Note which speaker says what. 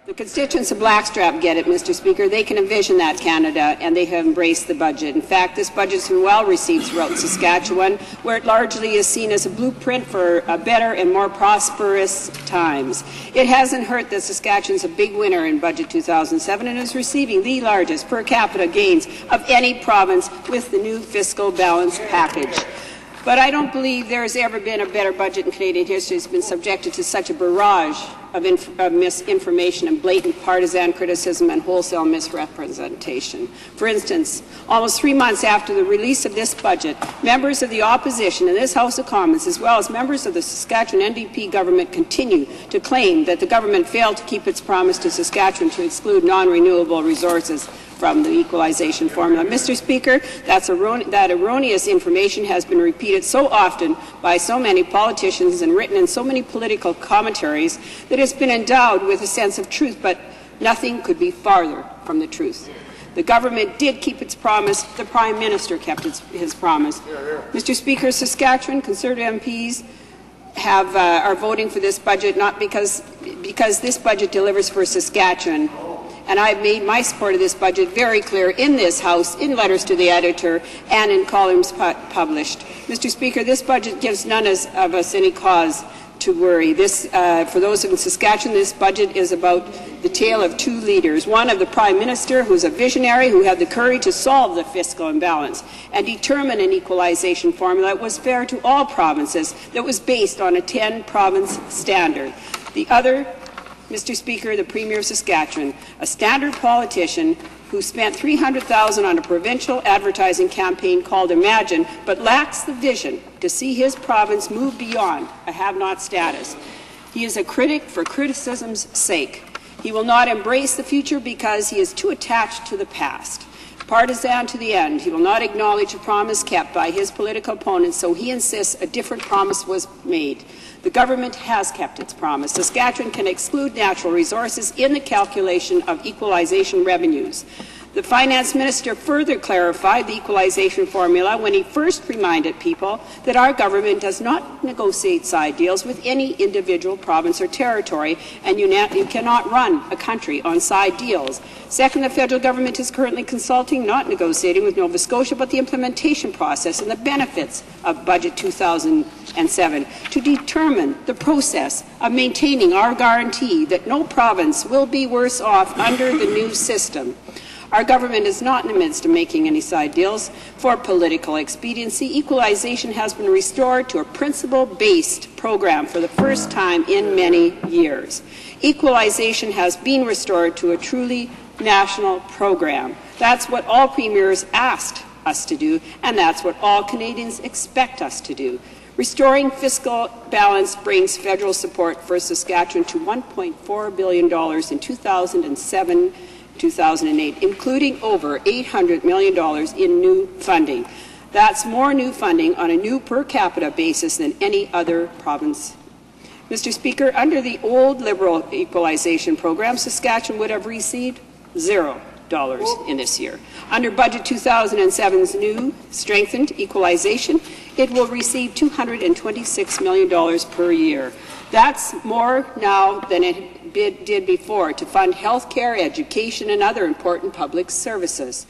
Speaker 1: The constituents of Blackstrap get it, Mr. Speaker. They can envision that Canada, and they have embraced the budget. In fact, this budget has been well received throughout Saskatchewan, where it largely is seen as a blueprint for a better and more prosperous times. It hasn't hurt that Saskatchewan's a big winner in Budget 2007 and is receiving the largest per capita gains of any province with the new fiscal balance package. But I don't believe there has ever been a better budget in Canadian history that's been subjected to such a barrage of misinformation and blatant partisan criticism and wholesale misrepresentation. For instance, almost 3 months after the release of this budget, members of the opposition in this House of Commons, as well as members of the Saskatchewan NDP government, continue to claim that the government failed to keep its promise to Saskatchewan to exclude non-renewable resources from the equalization formula. Mr. Speaker, that erroneous information has been repeated so often by so many politicians and written in so many political commentaries that it's been endowed with a sense of truth, but nothing could be farther from the truth. The government did keep its promise. The Prime Minister kept his promise. Mr. Speaker, Saskatchewan Conservative MPs are voting for this budget not because this budget delivers for Saskatchewan. And I've made my support of this budget very clear in this House, in letters to the editor, and in columns published. Mr. Speaker, this budget gives none of us any cause to worry. For those in Saskatchewan, this budget is about the tale of two leaders. One of the Prime Minister, who's a visionary, who had the courage to solve the fiscal imbalance and determine an equalization formula that was fair to all provinces, that was based on a 10-province standard. The other, Mr. Speaker, the Premier of Saskatchewan, a standard politician who spent $300,000 on a provincial advertising campaign called Imagine, but lacks the vision to see his province move beyond a have-not status. He is a critic for criticism's sake. He will not embrace the future because he is too attached to the past. Partisan to the end, he will not acknowledge a promise kept by his political opponents, so he insists a different promise was made. The government has kept its promise. Saskatchewan can exclude natural resources in the calculation of equalization revenues. The Finance Minister further clarified the equalization formula when he first reminded people that our government does not negotiate side deals with any individual province or territory, and you cannot run a country on side deals. Second, the federal government is currently consulting, not negotiating, with Nova Scotia about the implementation process and the benefits of Budget 2007 to determine the process of maintaining our guarantee that no province will be worse off under the new system. Our government is not in the midst of making any side deals for political expediency. Equalization has been restored to a principle-based program for the first time in many years. Equalization has been restored to a truly national program. That's what all premiers asked us to do, and that's what all Canadians expect us to do. Restoring fiscal balance brings federal support for Saskatchewan to $1.4 billion in 2007-2008, including over $800 million in new funding. That's more new funding on a new per capita basis than any other province. Mr. Speaker, under the old Liberal equalization program, Saskatchewan would have received $0 in this year. Under Budget 2007's new strengthened equalization, it will receive $226 million per year. That's more now than it did before to fund health care, education, and other important public services.